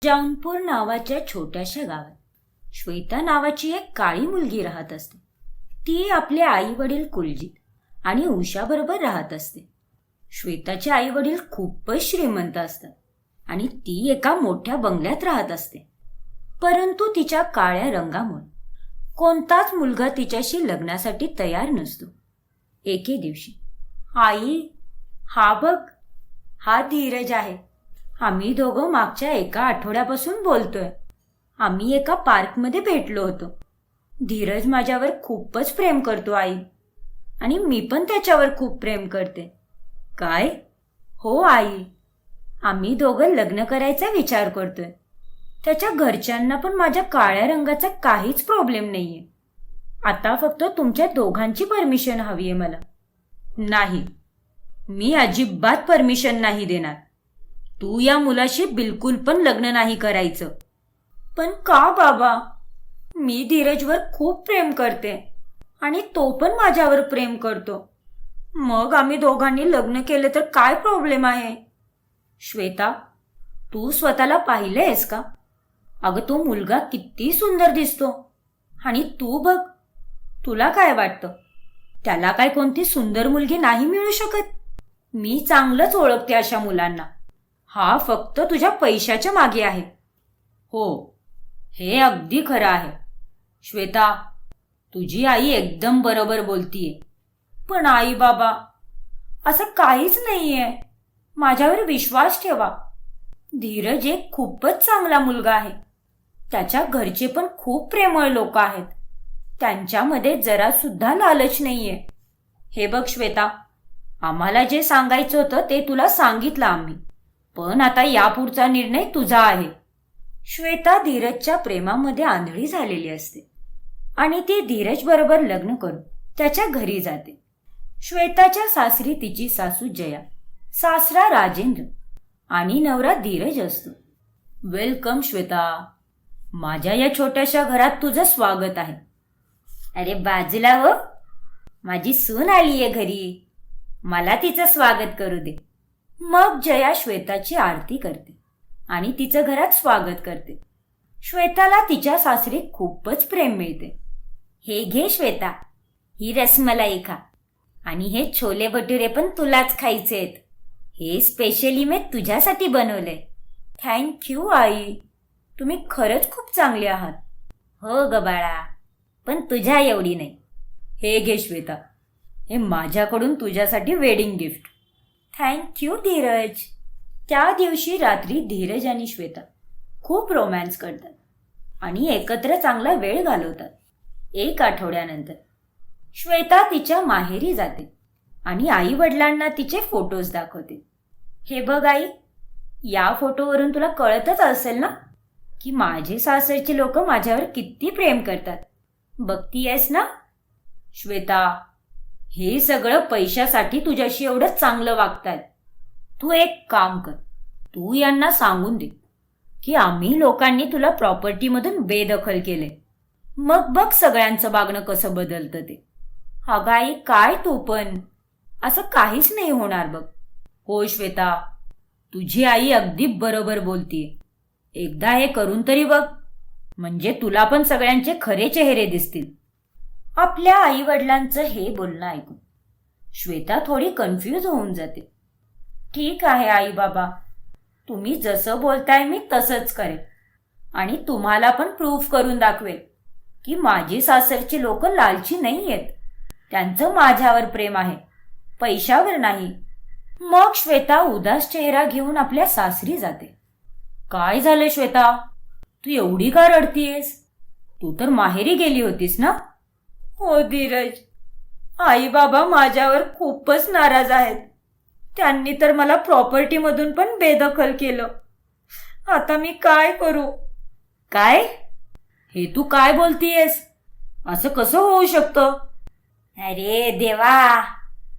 जौनपूर नावाच्या छोट्याशा गावात श्वेता नावाची एक काळी मुलगी राहत असते. ती आपले आई वडील कुलजीत आणि उषाबरोबर राहत असते. श्वेताचे आई वडील खूपच श्रीमंत असतात आणि ती एका मोठ्या बंगल्यात राहत असते. परंतु तिच्या काळ्या रंगामुळे कोणताच मुलगा तिच्याशी लग्नासाठी तयार नसतो. एके दिवशी, आई, हा बघ, हा धीरज आहे. आम्ही दोघं मागच्या एका आठवड्यापासून बोलतोय. आम्ही एका पार्कमध्ये भेटलो होतो. धीरज माझ्यावर खूपच प्रेम करतो आई, आणि मी पण त्याच्यावर खूप प्रेम करते. काय? हो आई, आम्ही दोघं लग्न करायचा विचार करतोय. त्याच्या घरच्यांना पण माझ्या काळ्या रंगाचा काहीच प्रॉब्लेम नाहीये. आता फक्त तुमच्या दोघांची परमिशन हवी आहे मला. नाही, मी अजिबात परमिशन नाही देणार. तू या मुलाशी बिलकुल पण लग्न नाही करायचं. पण का बाबा? मी धीरजवर खूप प्रेम करते आणि तो पण माझ्यावर प्रेम करतो. मग आम्ही दोघांनी लग्न केलं तर काय प्रॉब्लेम आहे? श्वेता, तू स्वतःला पाहिलंयस का? अगं, तो मुलगा किती सुंदर दिसतो. आणि तू बघ, तुला काय वाटतं, त्याला काय कोणती सुंदर मुलगी नाही मिळू शकत? मी चांगलंच ओळखते अशा मुलांना. हा फक्त तुझ्या पैशाच्या मागे आहे. हो, हे अगदी खरं आहे. श्वेता, तुझी आई एकदम बरोबर बोलतीये. पण आई बाबा, असं काहीच नाहीये. माझ्यावर विश्वास ठेवा. धीरज एक खूपच चांगला मुलगा आहे. त्याच्या घरचे पण खूप प्रेमळ लोक आहेत. त्यांच्यामध्ये जरा सुद्धा लालच नाहीये. हे बघ श्वेता, आम्हाला जे सांगायचं होतं ते तुला सांगितलं आम्ही. पण आता यापुढचा निर्णय तुझा आहे. श्वेता धीरजच्या प्रेमामध्ये आंधळी झालेली असते आणि ती धीरज बरोबर लग्न करून त्याच्या घरी जाते. श्वेताच्या सासरी तिची सासू जया, सासरा राजेंद्र आणि नवरा धीरज असतो. वेलकम श्वेता, माझ्या या छोट्याशा घरात तुझं स्वागत आहे. अरे बाजूला हो, माझी सून आलीये घरी, मला तिचं स्वागत करू दे. मग जया श्वेताची आरती करते आणि तिचं घरात स्वागत करते. श्वेताला तिच्या सासरी खूपच प्रेम मिळते. हे घे श्वेता, ही रसमलाई खा, आणि हे छोले भटुरे पण तुलाच खायचेत. हे स्पेशली मी तुझ्यासाठी बनवले. थँक्यू आई, तुम्ही खरंच खूप चांगले आहात. हो ग बाळा, पण तुझ्या एवढी नाही. हे घे श्वेता, हे माझ्याकडून तुझ्यासाठी वेडिंग गिफ्ट. थँक्यू धीरज. त्या दिवशी रात्री धीरज आणि श्वेता खूप रोमॅन्स करतात आणि एकत्र चांगला वेळ घालवतात. एक आठवड्यानंतर श्वेता तिच्या माहेरी जाते आणि आई वडिलांना तिचे फोटोज दाखवते. हे बघ आई, या फोटोवरून तुला कळतच असेल ना की माझे सासरचे लोक माझ्यावर किती प्रेम करतात. बघतीयस ना? श्वेता, हे सगळं पैशासाठी तुझ्याशी एवढं चांगलं वागतायत. तू एक काम कर, तू यांना सांगून दे की आम्ही लोकांनी तुला प्रॉपर्टीमधून बेदखल केले. मग बघ सगळ्यांचं वागणं कसं बदलतं ते. अगं आई, काय तू पण, असं काहीच नाही होणार बघ. हो श्वेता, तुझी आई अगदी बरोबर बोलतीये. एकदा हे करून तरी बघ, म्हणजे तुला पण सगळ्यांचे खरे चेहरे दिसतील. आपल्या आई वडिलांचं हे बोलणं ऐकून श्वेता थोडी कन्फ्यूज होऊन जाते. ठीक आहे आई बाबा, तुम्ही जसं बोलताय मी तसंच करेन, आणि तुम्हाला पण प्रूफ करून दाखवेल की माझी सासरची लोक लालची नाही आहेत. त्यांचं माझ्यावर प्रेम आहे, पैशावर नाही. मग श्वेता उदास चेहरा घेऊन आपल्या सासरी जाते. काय झालं श्वेता, तू एवढी का रडतीयस? तू तर माहेरी गेली होतीस ना? हो धीरज, आई बाबा माझ्यावर खूपच नाराज आहेत. त्यांनी तर मला प्रॉपर्टीमधून पण बेदखल केलं. आता मी काय करू? काय? हे तू काय बोलतीयस? असं कसं होऊ शकतं? अरे देवा,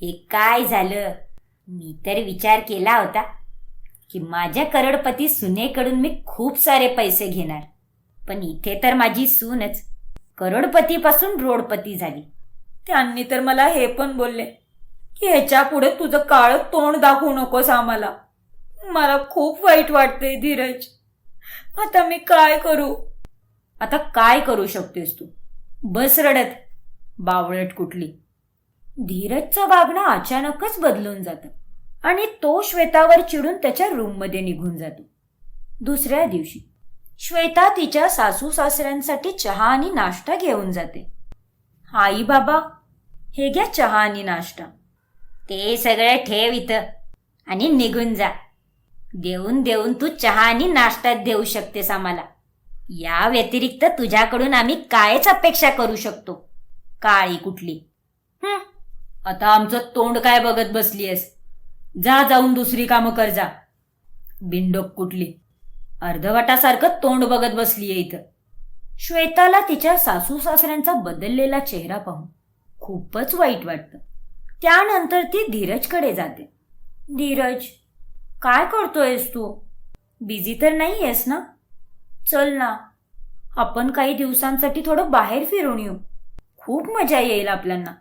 हे काय झालं? मी तर विचार केला होता की माझ्या करोडपती सुनेकडून मी खूप सारे पैसे घेणार, पण इथे तर माझी सूनच करोडपतीपासून रोडपती झाली. त्यांनी तर मला हे पण बोलले की ह्याच्या पुढे तुझं काळं तोंड दाखवू नकोस आम्हाला. मला खूप वाईट वाटतंय धीरज. आता मी काय करू? आता काय करू शकतेस तू? बस रडत, बावळट कुठली. धीरजचं वागणं अचानकच बदलून जातं आणि तो श्वेतावर चिडून त्याच्या रूममध्ये निघून जातो. दुसऱ्या दिवशी श्वेता तिच्या सासू सासऱ्यांसाठी चहा आणि नाश्ता घेऊन जाते. आई बाबा, हे घ्या चहा आणि नाश्ता. ते सगळं ठेव इथं आणि निघून जा. देऊन देऊन तू चहा आणि नाश्ता देऊ शकतेस आम्हाला. या व्यतिरिक्त तुझ्याकडून आम्ही कायच अपेक्षा करू शकतो, काळी कुठली. आता आमचं तोंड काय बघत बसलीयस? जा, जाऊन दुसरी कामं कर जा. बिंडोक कुठली, अर्धवटासारखं तोंड बघत बसलीये इथं. श्वेताला तिच्या सासू सासऱ्यांचा बदललेला चेहरा पाहून खूपच वाईट वाटतं. त्यानंतर ती धीरजकडे जाते. धीरज, काय करतोयस तू? बिझी तर नाही आहेस ना? चल ना, आपण काही दिवसांसाठी थोडं बाहेर फिरून येऊ. खूप मजा येईल आपल्याला.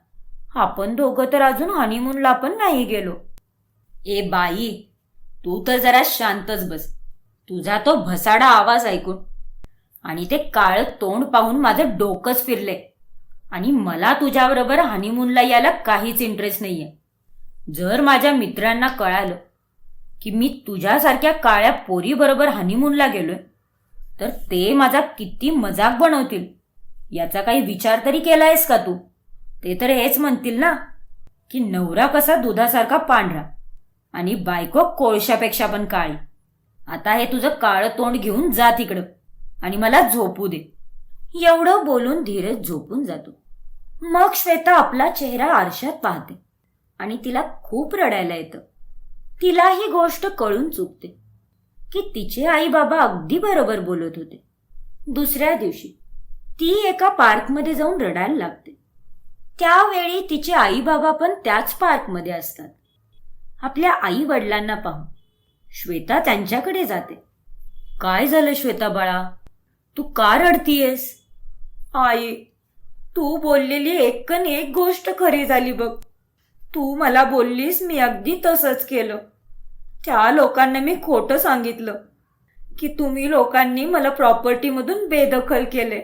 आपण दोघं तर अजून हनीमूनला पण नाही गेलो. ए बाई, तू तर जरा शांतच बस. तुझा तो भसाडा आवाज ऐकून आणि ते काळं तोंड पाहून माझं डोकंच फिरले आणि मला तुझ्याबरोबर हनीमूनला यायला काहीच इंटरेस्ट नाहीये. जर माझ्या मित्रांना कळालं की मी तुझ्यासारख्या काळ्या पोरीबरोबर हनीमूनला गेलोय तर ते माझा किती मजाक बनवतील याचा काही विचार तरी केलायस का तू? ते तर हेच म्हणतील ना की नवरा कसा दुधासारखा पांढरा आणि बायको कोळशापेक्षा पण काळी. आता हे तुझं काळं तोंड घेऊन जा तिकडं आणि मला झोपू दे. एवढं बोलून धीरज झोपून जातो. मग श्वेता आपला चेहरा आरशात पाहते आणि तिला खूप रडायला येतं. तिला ही गोष्ट कळून चुकते की तिचे आई बाबा अगदी बरोबर बोलत होते. दुसऱ्या दिवशी ती एका पार्कमध्ये जाऊन रडायला लागते. त्यावेळी तिचे आई बाबा पण त्याच पार्कमध्ये असतात. आपल्या आई वडिलांना पाहून श्वेता त्यांच्याकडे जाते. काय झालं श्वेता बाळा, तू का रडतीयेस? आई, तू बोललेली एकन एक गोष्ट खरी झाली बघ. तू मला बोललीस, मी अगदी तसंच केलं. त्या लोकांना मी खोटं सांगितलं की तुम्ही लोकांनी मला प्रॉपर्टीमधून बेदखल केले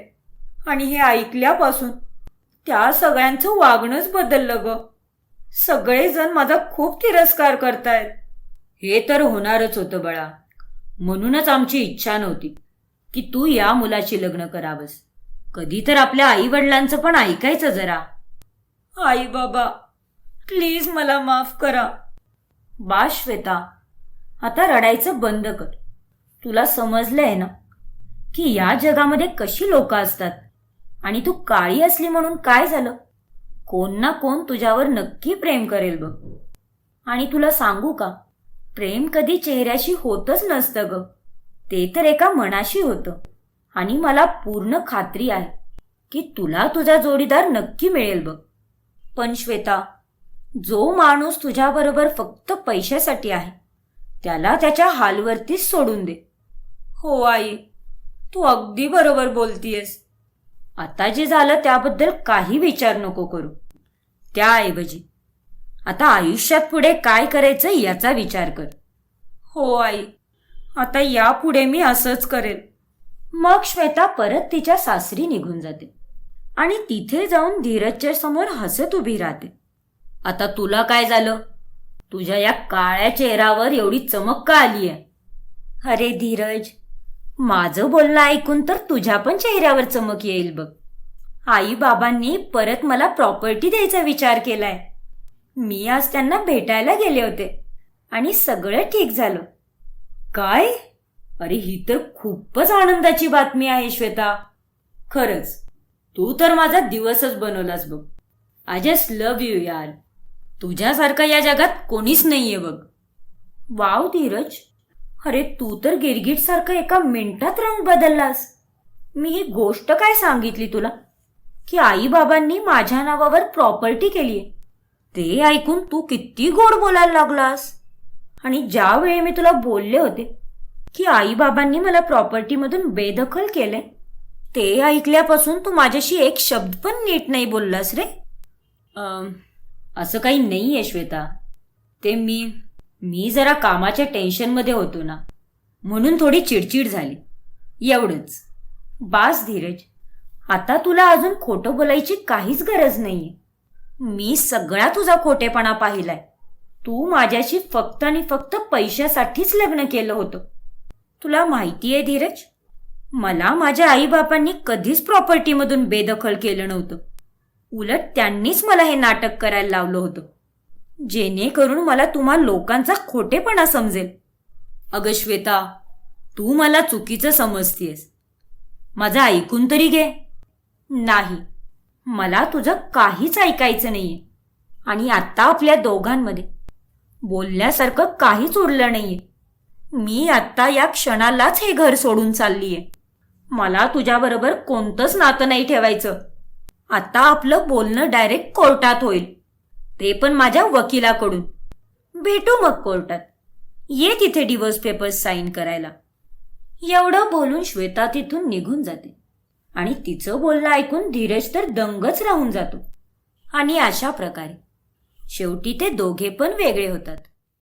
आणि हे ऐकल्यापासून त्या सगळ्यांचं वागणंच बदललं ग. सगळेजण माझा खूप तिरस्कार करतायत. हे तर होणारच होतं बाळा. म्हणूनच आमची इच्छा नव्हती की तू या मुलाची लग्न करावंस. कधी तर आपल्या आई वडिलांचं पण ऐकायचं जरा. आई बाबा, प्लीज मला माफ करा. बा श्वेता, आता रडायचं बंद कर. तुला समजलंय ना की या जगामध्ये कशी लोक असतात आणि तू काळी असली म्हणून काय झालं? कोण ना कोण तुझ्यावर नक्की प्रेम करेल बघ. आणि तुला सांगू का, प्रेम कधी चेहऱ्याशी होतच नसतं ग. ते तर एका मनाशी होतं. आणि मला पूर्ण खात्री आहे की तुला तुझा जोडीदार नक्की मिळेल बघ. पण श्वेता, जो माणूस तुझ्याबरोबर फक्त पैशासाठी आहे त्याला त्याच्या हालवरतीच सोडून दे. हो आई, तू अगदी बरोबर बोलतीयस. आता जे झालं त्याबद्दल काही विचार नको करू. त्याऐवजी आता आयुष्यात पुढे काय करायचं याचा विचार कर. हो आई, आता यापुढे मी असंच करेल. मग श्वेता परत तिच्या सासरी निघून जाते आणि तिथे जाऊन धीरजच्या समोर हसत उभी राहते. आता तुला काय झालं? तुझ्या या काळ्या चेहऱ्यावर एवढी चमक का आलीय? अरे धीरज, माझं बोलणं ऐकून तर तुझ्या पण चेहऱ्यावर चमक येईल बघ. आई बाबांनी परत मला प्रॉपर्टी द्यायचा विचार केलाय. मी आज त्यांना भेटायला गेले होते आणि सगळं ठीक झालं. काय? अरे ही तर खूपच आनंदाची बातमी आहे श्वेता. खरंच तू तर माझा दिवसच बनवलास बघ. आय जस्ट लव्ह यू यार. तुझ्यासारखं या जगात कोणीच नाहीये बघ. वाव धीरज, अरे तू तर गिरगिट सारखं एका मिनिटात रंग बदललास. मी ही गोष्ट काय सांगितली तुला की आई बाबांनी माझ्या नावावर प्रॉपर्टी केलीये, ते ऐकून तू किती गोड बोलायला लागलास. आणि ज्यावेळी मी तुला बोलले होते की आई बाबांनी मला प्रॉपर्टीमधून बेदखल केले, ते ऐकल्यापासून तू माझ्याशी एक शब्द पण नीट नाही बोललास रे. असं काही नाही आहे श्वेता. ते मी जरा कामाच्या टेन्शनमध्ये होतो ना, म्हणून थोडी चिडचिड झाली. एवढंच. बास धीरज, आता तुला अजून खोटं बोलायची काहीच गरज नाहीये. मी सगळा तुझा खोटेपणा पाहिलाय. तू माझ्याशी फक्त आणि फक्त पैशासाठीच लग्न केलं होतं. तुला माहितीये धीरज, मला माझ्या आईबापांनी कधीच प्रॉपर्टीमधून बेदखल केलं नव्हतं. उलट त्यांनीच मला हे नाटक करायला लावलं होतं, जेणेकरून मला तुम्हा लोकांचा खोटेपणा समजेल. अगं श्वेता, तू मला चुकीचं समजतीयस. माझं ऐकून तरी घे. नाही, मला तुझं काहीच ऐकायचं नाहीये. आणि आत्ता आपल्या दोघांमध्ये बोलण्यासारखं काहीच उरलं नाहीये. मी आत्ता या क्षणालाच हे घर सोडून चाललीये. मला तुझ्याबरोबर कोणतंच नातं नाही ठेवायचं. आता आपलं बोलणं डायरेक्ट कोर्टात होईल, ते पण माझ्या वकिलाकडून. भेटू मग कोर्टात. ये तिथे डिव्होर्स पेपर्स साईन करायला. एवढं बोलून श्वेता तिथून निघून जाते आणि तिचं बोलणं ऐकून धीरज तर दंगच राहून जातो. आणि अशा प्रकारे शेवटी ते दोघे पण वेगळे होतात.